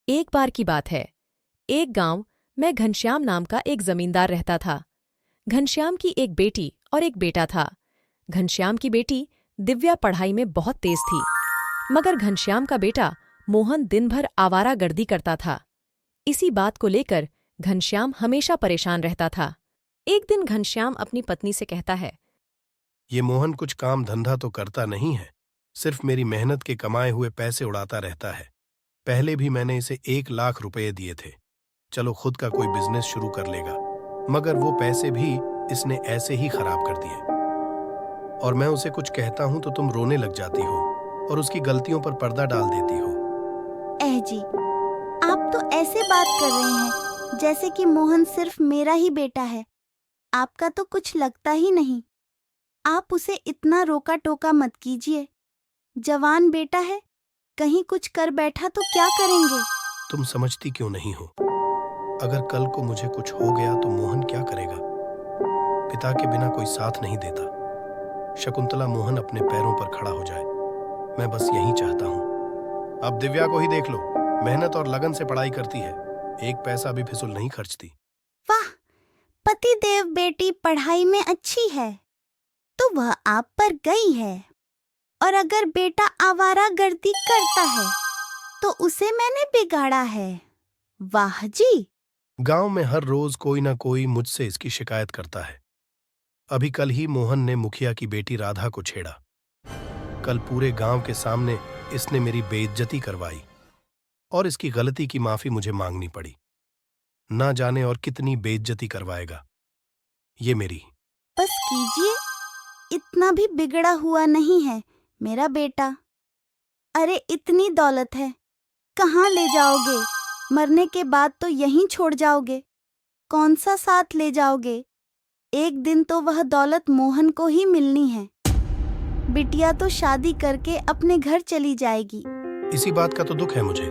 एक बार की बात है। एक गांव में घनश्याम नाम का एक जमींदार रहता था। घनश्याम की एक बेटी और एक बेटा था। घनश्याम की बेटी दिव्या पढ़ाई में बहुत तेज थी, मगर घनश्याम का बेटा मोहन दिन भर आवारागर्दी करता था। इसी बात को लेकर घनश्याम हमेशा परेशान रहता था। एक दिन घनश्याम अपनी पत्नी से कहता है, ये मोहन कुछ काम धंधा तो करता नहीं है, सिर्फ मेरी मेहनत के कमाए हुए पैसे उड़ाता रहता है। पहले भी मैंने इसे 1 लाख रुपए दिए थे, चलो खुद का कोई बिजनेस शुरू कर लेगा, मगर वो पैसे भी इसने ऐसे ही खराब कर दिए। और मैं उसे कुछ कहता हूं तो तुम रोने लग जाती हो और उसकी गलतियों पर पर्दा डाल देती हो। जी, आप तो ऐसे बात कर रहे हैं जैसे कि मोहन सिर्फ मेरा ही बेटा है। आपका तो कुछ लगता ही नहीं। आप उसे इतना रोका टोका मत कीजिए। जवान बेटा है, कहीं कुछ कर बैठा तो क्या करेंगे? तुम समझती क्यों नहीं हो? अगर कल को मुझे कुछ हो गया तो मोहन क्या करेगा? पिता के बिना कोई साथ नहीं देता। शकुंतला मोहन अपने पैरों पर खड़ा हो जाए, मैं बस यही चाहता हूँ। अब दिव्या को ही देख लो, मेहनत और लगन से पढ़ाई करती है, एक पैसा भी फिजूल नहीं खर्चती। वाह, पति देव बेटी पढ़ाई में अच्छी है तो वह आप पर गई है, और अगर बेटा आवारागर्दी करता है तो उसे मैंने बिगाड़ा है। वाह जी। गांव में हर रोज कोई ना कोई मुझसे इसकी शिकायत करता है। अभी कल ही मोहन ने मुखिया की बेटी राधा को छेड़ा। कल पूरे गांव के सामने इसने मेरी बेइज्जती करवाई और इसकी गलती की माफी मुझे मांगनी पड़ी। ना जाने और कितनी बेइज्जती करवाएगा ये मेरी। बस कीजिए, इतना भी बिगड़ा हुआ नहीं है मेरा बेटा। अरे इतनी दौलत है, कहाँ ले जाओगे? मरने के बाद तो यहीं छोड़ जाओगे। कौन सा साथ ले जाओगे? एक दिन तो वह दौलत मोहन को ही मिलनी है। बिटिया तो शादी करके अपने घर चली जाएगी। इसी बात का तो दुख है मुझे।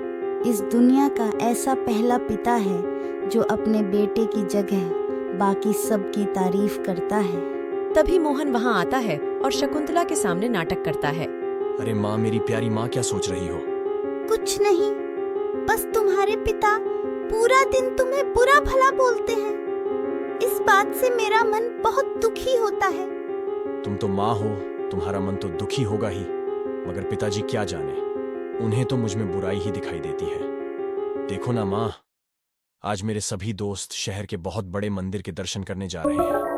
इस दुनिया का ऐसा पहला पिता है जो अपने बेटे की जगह बाकी सबकी तारीफ करता है। तभी मोहन वहां आता है और शकुंतला के सामने नाटक करता है। अरे माँ, मेरी प्यारी माँ, क्या सोच रही हो? कुछ नहीं, बस तुम्हारे पिता पूरा दिन तुम्हें बुरा भला बोलते हैं। इस बात से मेरा मन बहुत दुखी होता है। तुम तो माँ हो, तुम्हारा मन तो दुखी होगा ही, मगर पिताजी क्या जाने, उन्हें तो मुझ में बुराई ही दिखाई देती है। देखो ना माँ, आज मेरे सभी दोस्त शहर के बहुत बड़े मंदिर के दर्शन करने जा रहे हैं,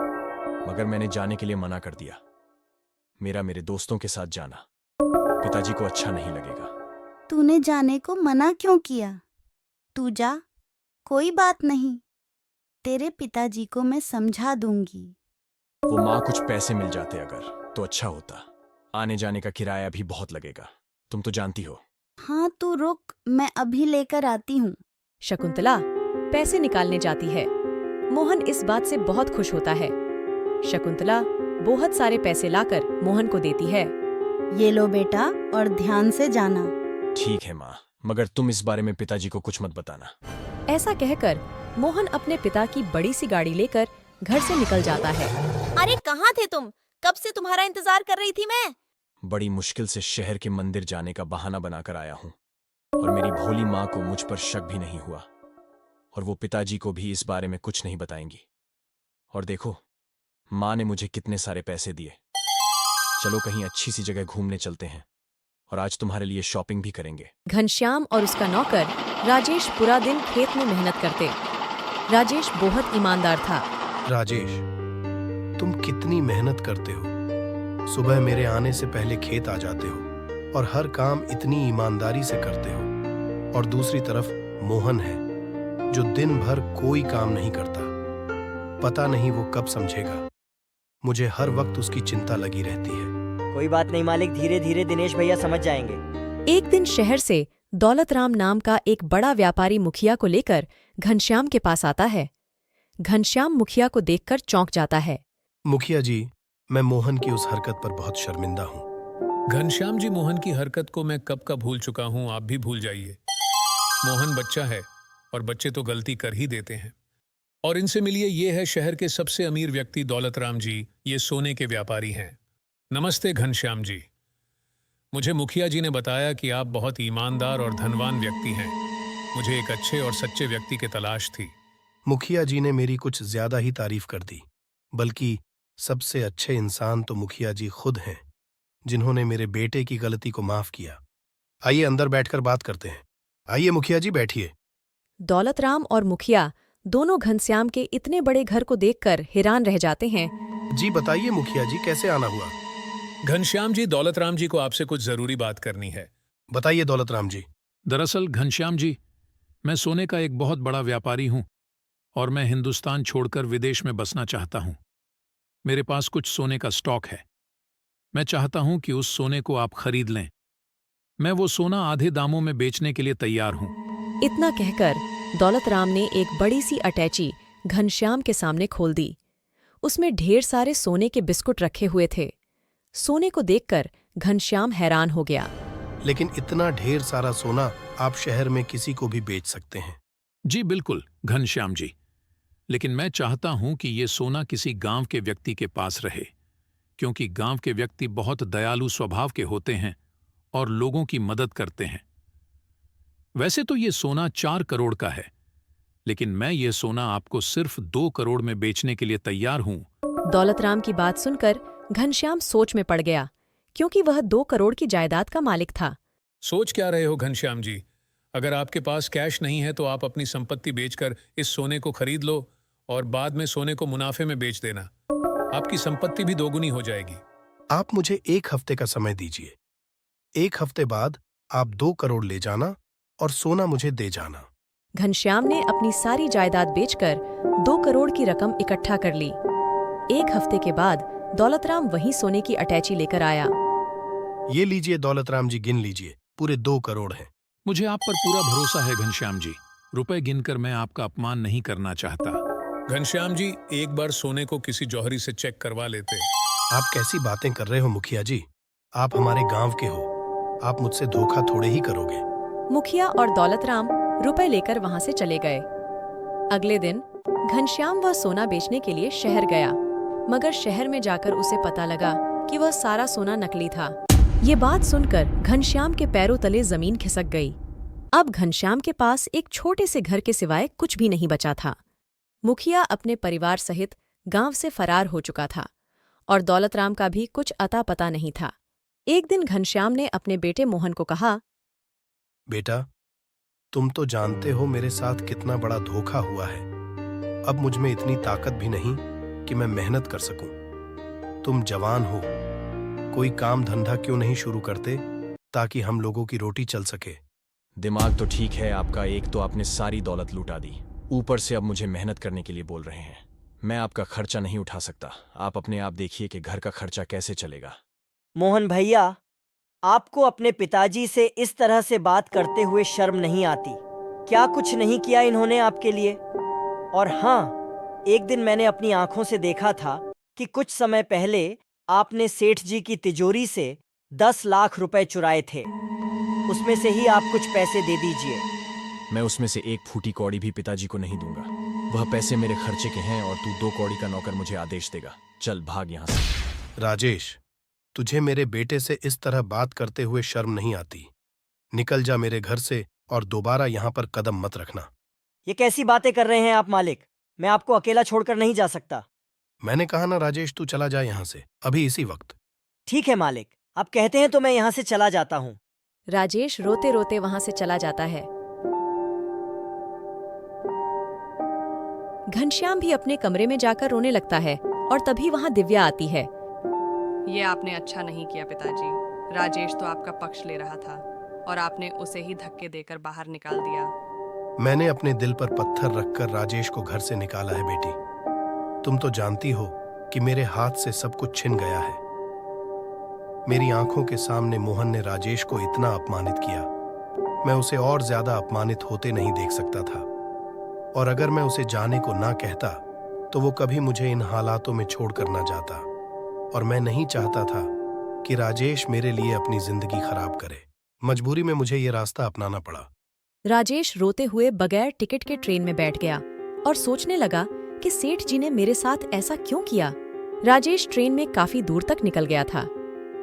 मगर मैंने जाने के लिए मना कर दिया। मेरे दोस्तों के साथ जाना पिताजी को अच्छा नहीं लगेगा। तूने जाने को मना क्यों किया? तू जा, कोई बात नहीं, तेरे पिताजी को मैं समझा दूंगी। वो माँ, कुछ पैसे मिल जाते अगर तो अच्छा होता। आने जाने का किराया भी बहुत लगेगा, तुम तो जानती हो। हाँ तू रुक, मैं अभी लेकर आती हूँ। शकुंतला पैसे निकालने जाती है। मोहन इस बात से बहुत खुश होता है। शकुंतला बहुत सारे पैसे लाकर मोहन को देती है। ये लो बेटा, और ध्यान से जाना। ठीक है माँ, मगर तुम इस बारे में पिताजी को कुछ मत बताना। ऐसा कहकर मोहन अपने पिता की बड़ी सी गाड़ी लेकर घर से निकल जाता है। अरे कहाँ थे तुम? कब से तुम्हारा इंतजार कर रही थी मैं। बड़ी मुश्किल से शहर के मंदिर जाने का बहाना बनाकर आया हूँ, और मेरी भोली माँ को मुझ पर शक भी नहीं हुआ, और वो पिताजी को भी इस बारे में कुछ नहीं बताएंगी। और देखो, माँ ने मुझे कितने सारे पैसे दिए। चलो कहीं अच्छी सी जगह घूमने चलते हैं, और आज तुम्हारे लिए शॉपिंग भी करेंगे। घनश्याम और उसका नौकर राजेश पूरा दिन खेत में मेहनत करते। राजेश बहुत ईमानदार था। राजेश, तुम कितनी मेहनत करते हो। सुबह मेरे आने से पहले खेत आ जाते हो और हर काम इतनी ईमानदारी से करते हो। और दूसरी तरफ मोहन है जो दिन भर कोई काम नहीं करता। पता नहीं वो कब समझेगा। मुझे हर वक्त उसकी चिंता लगी रहती है। कोई बात नहीं मालिक, धीरे धीरे दिनेश भैया समझ जाएंगे। एक दिन शहर से दौलतराम नाम का एक बड़ा व्यापारी मुखिया को लेकर घनश्याम के पास आता है। घनश्याम मुखिया को देखकर चौंक जाता है। मुखिया जी, मैं मोहन की उस हरकत पर बहुत शर्मिंदा हूँ। घनश्याम जी, मोहन की हरकत को मैं कब का भूल चुका हूँ, आप भी भूल जाइए। मोहन बच्चा है और बच्चे तो गलती कर ही देते हैं। और इनसे मिलिए, ये है शहर के सबसे अमीर व्यक्ति दौलतराम जी, ये सोने के व्यापारी हैं। नमस्ते घनश्याम जी। मुझे मुखिया जी ने बताया कि आप बहुत ईमानदार और धनवान व्यक्ति हैं। मुझे एक अच्छे और सच्चे व्यक्ति की तलाश थी। मुखिया जी ने मेरी कुछ ज्यादा ही तारीफ कर दी, बल्कि सबसे अच्छे इंसान तो मुखिया जी खुद हैं, जिन्होंने मेरे बेटे की गलती को माफ किया। आइए अंदर बैठकर बात करते हैं। आइए मुखिया जी, बैठिए। दौलतराम और मुखिया दोनों घनश्याम के इतने बड़े घर को देखकर हैरान रह जाते हैं। जी बताइए मुखिया जी, कैसे आना हुआ? घनश्याम जी, दौलतराम जी को आपसे कुछ जरूरी बात करनी है। बताइए दौलतराम जी। दरअसल घनश्याम जी, मैं सोने का एक बहुत बड़ा व्यापारी हूं और मैं हिंदुस्तान छोड़कर विदेश में बसना चाहता हूं। मेरे पास कुछ सोने का स्टॉक है। मैं चाहता हूं कि उस सोने को आप खरीद लें। मैं वो सोना आधे दामों में बेचने के लिए तैयार हूं। इतना कहकर दौलतराम ने एक बड़ी सी अटैची घनश्याम के सामने खोल दी। उसमें ढेर सारे सोने के बिस्कुट रखे हुए थे। सोने को देखकर घनश्याम हैरान हो गया। लेकिन इतना ढेर सारा सोना आप शहर में किसी को भी बेच सकते हैं। जी बिल्कुल घनश्याम जी, लेकिन मैं चाहता हूं कि ये सोना किसी गांव के व्यक्ति के पास रहे, क्योंकि गांव के व्यक्ति बहुत दयालु स्वभाव के होते हैं और लोगों की मदद करते हैं। वैसे तो ये सोना 4 करोड़ का है, लेकिन मैं ये सोना आपको सिर्फ 2 करोड़ में बेचने के लिए तैयार हूं। दौलतराम की बात सुनकर घनश्याम सोच में पड़ गया, क्योंकि वह 2 करोड़ की जायदाद का मालिक था। सोच क्या रहे हो घनश्याम जी? अगर आपके पास कैश नहीं है तो आप अपनी संपत्ति बेचकर इस सोने को खरीद लो और बाद में सोने को मुनाफे में बेच देना। आपकी संपत्ति भी दोगुनी हो जाएगी। आप मुझे 1 हफ्ते का समय दीजिए। 1 हफ्ते बाद आप 2 करोड़ ले जाना और सोना मुझे दे जाना। घनश्याम ने अपनी सारी जायदाद बेचकर 2 करोड़ की रकम इकट्ठा कर ली। 1 हफ्ते के बाद दौलतराम वही सोने की अटैची लेकर आया। ये लीजिए दौलतराम जी, गिन लीजिए, पूरे 2 करोड़ हैं। मुझे आप पर पूरा भरोसा है घनश्याम जी। रुपए गिनकर मैं आपका अपमान नहीं करना चाहता। घनश्याम जी, एक बार सोने को किसी जौहरी से चेक करवा लेते। आप कैसी बातें कर रहे हो मुखिया जी? आप हमारे गांव के हो, आप मुझसे धोखा थोड़े ही करोगे। मुखिया और दौलतराम रुपए लेकर वहां से चले गए। अगले दिन घनश्याम वह सोना बेचने के लिए शहर गया, मगर शहर में जाकर उसे पता लगा कि वह सारा सोना नकली था। ये बात सुनकर घनश्याम के पैरों तले जमीन खिसक गई। अब घनश्याम के पास एक छोटे से घर के सिवाय कुछ भी नहीं बचा था। मुखिया अपने परिवार सहित गांव से फरार हो चुका था और दौलतराम का भी कुछ अता पता नहीं था। एक दिन घनश्याम ने अपने बेटे मोहन को कहा, बेटा, तुम तो जानते हो मेरे साथ कितना बड़ा धोखा हुआ है। अब मुझ में इतनी ताकत भी नहीं कि मैं मेहनत कर सकूं। तुम जवान हो, कोई काम धंधा क्यों नहीं शुरू करते ताकि हम लोगों की रोटी चल सके। दिमाग तो ठीक है आपका, एक तो आपने सारी दौलत लुटा दी, ऊपर से अब मुझे मेहनत करने के लिए बोल रहे हैं। मैं आपका खर्चा नहीं उठा सकता। आप अपने आप देखिए कि घर का खर्चा कैसे चलेगा। मोहन भैया, आपको अपने पिताजी से इस तरह से बात करते हुए शर्म नहीं आती? क्या कुछ नहीं किया इन्होंने आपके लिए? और हाँ, एक दिन मैंने अपनी आंखों से देखा था कि कुछ समय पहले आपने सेठ जी की तिजोरी से 10 लाख रुपए चुराए थे। उसमें से ही आप कुछ पैसे दे दीजिए। मैं उसमें से 1 फूटी कौड़ी भी पिताजी को नहीं दूंगा। वह पैसे मेरे खर्चे के हैं और तू 2 कौड़ी का नौकर मुझे आदेश देगा। चल भाग यहाँ से। राजेश, तुझे मेरे बेटे से इस तरह बात करते हुए शर्म नहीं आती? निकल जा मेरे घर से और दोबारा यहाँ पर कदम मत रखना। ये कैसी बातें कर रहे हैं आप मालिक? मैं आपको अकेला छोड़कर नहीं जा सकता। मैंने कहा ना राजेश, तू चला जा यहाँ से अभी इसी वक्त। ठीक है मालिक, आप कहते हैं तो मैं यहाँ से चला जाता हूँ। राजेश रोते रोते वहां से चला जाता है। घनश्याम भी अपने कमरे में जाकर रोने लगता है और तभी वहां दिव्या आती है। ये आपने अच्छा नहीं किया पिताजी। राजेश तो आपका पक्ष ले रहा था और आपने उसे ही धक्के देकर बाहर निकाल दिया। मैंने अपने दिल पर पत्थर रखकर राजेश को घर से निकाला है बेटी। तुम तो जानती हो कि मेरे हाथ से सब कुछ छिन गया है। मेरी आंखों के सामने मोहन ने राजेश को इतना अपमानित किया, मैं उसे और ज्यादा अपमानित होते नहीं देख सकता था। और अगर मैं उसे जाने को ना कहता तो वो कभी मुझे इन हालातों में छोड़कर ना जाता। और मैं नहीं चाहता था कि राजेश मेरे लिए अपनी जिंदगी खराब करे। मजबूरी में मुझे ये रास्ता अपनाना पड़ा। राजेश रोते हुए बगैर टिकट के ट्रेन में बैठ गया और सोचने लगा कि सेठ जी ने मेरे साथ ऐसा क्यों किया। राजेश ट्रेन में काफी दूर तक निकल गया था।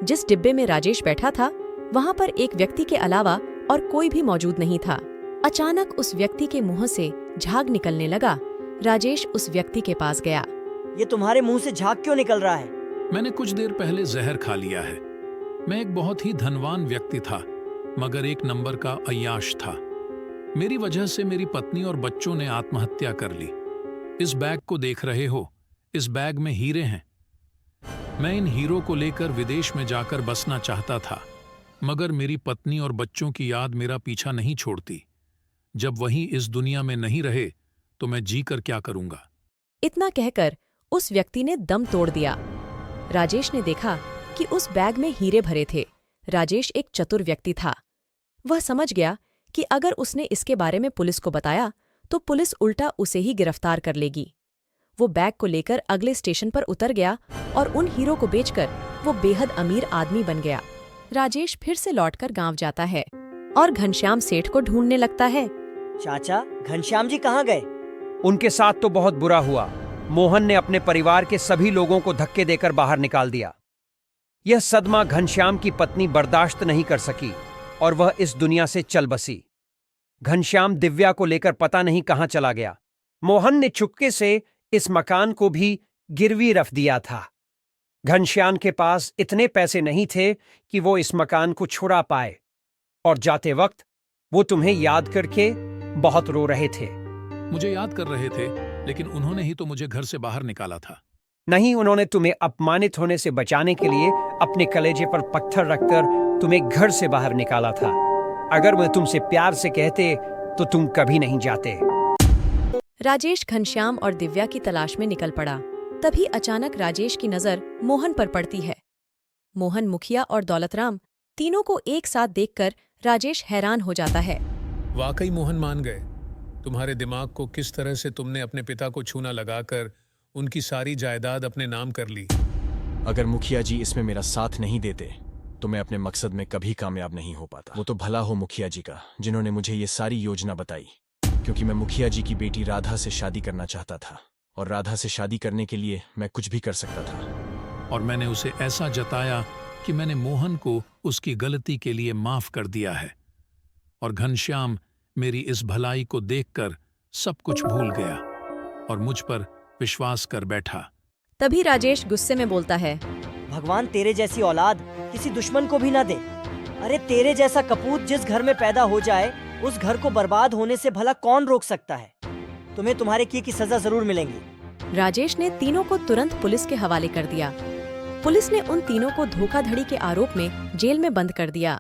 जिस डिब्बे में राजेश बैठा था वहां पर एक व्यक्ति के अलावा और कोई भी मौजूद नहीं था। अचानक उस व्यक्ति के मुंह से झाग निकलने लगा। राजेश उस व्यक्ति के पास गया। ये तुम्हारे मुंह से झाग क्यों निकल रहा है? मैंने कुछ देर पहले जहर खा लिया है। मैं एक बहुत ही धनवान व्यक्ति था, मगर एक नंबर का अय्याश था। मेरी वजह से मेरी पत्नी और बच्चों ने आत्महत्या कर ली। इस बैग को देख रहे हो, इस बैग में हीरे हैं। मैं इन हीरो को लेकर विदेश में जाकर बसना चाहता था, मगर मेरी पत्नी और बच्चों की याद मेरा पीछा नहीं छोड़ती। जब वहीं इस दुनिया में नहीं रहे तो मैं जी कर क्या करूंगा। इतना कहकर उस व्यक्ति ने दम तोड़ दिया। राजेश ने देखा कि उस बैग में हीरे भरे थे। राजेश एक चतुर व्यक्ति था। वह समझ गया कि अगर उसने इसके बारे में पुलिस को बताया तो पुलिस उल्टा उसे ही गिरफ्तार कर लेगी। वो बैग को लेकर अगले स्टेशन पर उतर गया और उन हीरो को बेचकर वो बेहद अमीर आदमी बन गया। राजेश फिर से लौटकर गांव जाता है और घनश्याम सेठ को ढूंढने लगता है। चाचा, घनश्याम जी कहाँ गए? उनके साथ तो बहुत बुरा हुआ। मोहन ने अपने परिवार के सभी लोगों को धक्के देकर बाहर निकाल दिया। यह सदमा घनश्याम की पत्नी बर्दाश्त नहीं कर सकी और वह इस दुनिया से चल बसी। घनश्याम दिव्या को लेकर पता नहीं कहां चला गया। मोहन ने चुपके से इस मकान को भी गिरवी रख दिया था। घनश्याम के पास इतने पैसे नहीं थे कि वो इस मकान को छुड़ा पाए, और जाते वक्त वो तुम्हें याद करके बहुत रो रहे थे। मुझे याद कर रहे थे, लेकिन उन्होंने ही तो मुझे घर से बाहर निकाला था। नहीं, उन्होंने तुम्हें अपमानित होने से बचाने के लिए अपने कलेजे पर पत्थर रखकर तुम्हें घर से बाहर निकाला था। अगर वह तुमसे प्यार से कहते तो तुम कभी नहीं जाते। राजेश घनश्याम और दिव्या की तलाश में निकल पड़ा। तभी अचानक राजेश की नजर मोहन पर पड़ती है। मोहन, मुखिया और दौलतराम तीनों को एक साथ देखकर राजेश हैरान हो जाता है। वाकई मोहन मान गए। तुम्हारे दिमाग को किस तरह से तुमने अपने पिता को छूना लगाकर उनकी सारी जायदाद अपने नाम कर ली। अगर मुखिया जी इसमें मेरा साथ नहीं देते तो मैं अपने मकसद में कभी कामयाब नहीं हो पाता। वो तो भला हो मुखिया जी का, जिन्होंने मुझे ये सारी योजना बताई, क्योंकि मैं मुखिया जी की बेटी राधा से शादी करना चाहता था, और राधा से शादी करने के लिए मैं कुछ भी कर सकता था। और मैंने उसे ऐसा जताया कि मैंने मोहन को उसकी गलती के लिए माफ कर दिया है, और घनश्याम मेरी इस भलाई को देखकर सब कुछ भूल गया और मुझ पर विश्वास कर बैठा। तभी राजेश गुस्से में बोलता है, भगवान तेरे जैसी औलाद किसी दुश्मन को भी ना दे। अरे तेरे जैसा कपूत जिस घर में पैदा हो जाए, उस घर को बर्बाद होने से भला कौन रोक सकता है। तुम्हें तुम्हारे किए की सजा जरूर मिलेंगी। राजेश ने तीनों को तुरंत पुलिस के हवाले कर दिया। पुलिस ने उन तीनों को धोखाधड़ी के आरोप में जेल में बंद कर दिया।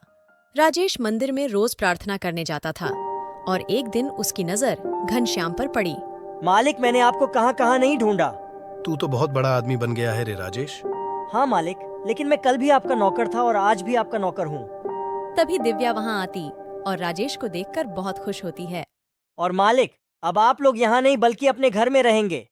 राजेश मंदिर में रोज प्रार्थना करने जाता था और एक दिन उसकी नजर घनश्याम पर पड़ी। मालिक, मैंने आपको कहाँ कहाँ नहीं ढूंढा। तू तो बहुत बड़ा आदमी बन गया है रे राजेश। हाँ मालिक, लेकिन मैं कल भी आपका नौकर था और आज भी आपका नौकर हूँ। तभी दिव्या वहाँ आती और राजेश को देखकर बहुत खुश होती है। और मालिक, अब आप लोग यहाँ नहीं बल्कि अपने घर में रहेंगे।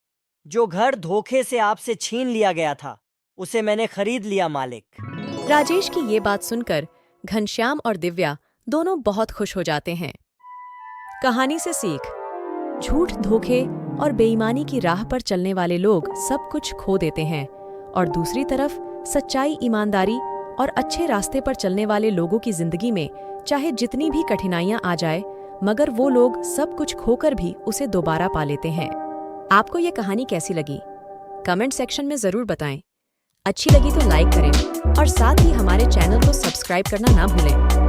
जो घर धोखे से आपसे छीन लिया गया था, उसे मैंने खरीद लिया मालिक। राजेश की ये बात सुनकर घनश्याम और दिव्या दोनों बहुत खुश हो जाते हैं। कहानी से सीख: झूठ, धोखे और बेईमानी की राह पर चलने वाले लोग सब कुछ खो देते हैं, और दूसरी तरफ सच्चाई, ईमानदारी और अच्छे रास्ते पर चलने वाले लोगों की जिंदगी में चाहे जितनी भी कठिनाइयां आ जाए, मगर वो लोग सब कुछ खोकर भी उसे दोबारा पा लेते हैं। आपको ये कहानी कैसी लगी? कमेंट सेक्शन में जरूर बताएं। अच्छी लगी तो लाइक करें और साथ ही हमारे चैनल को सब्सक्राइब करना ना भूलें।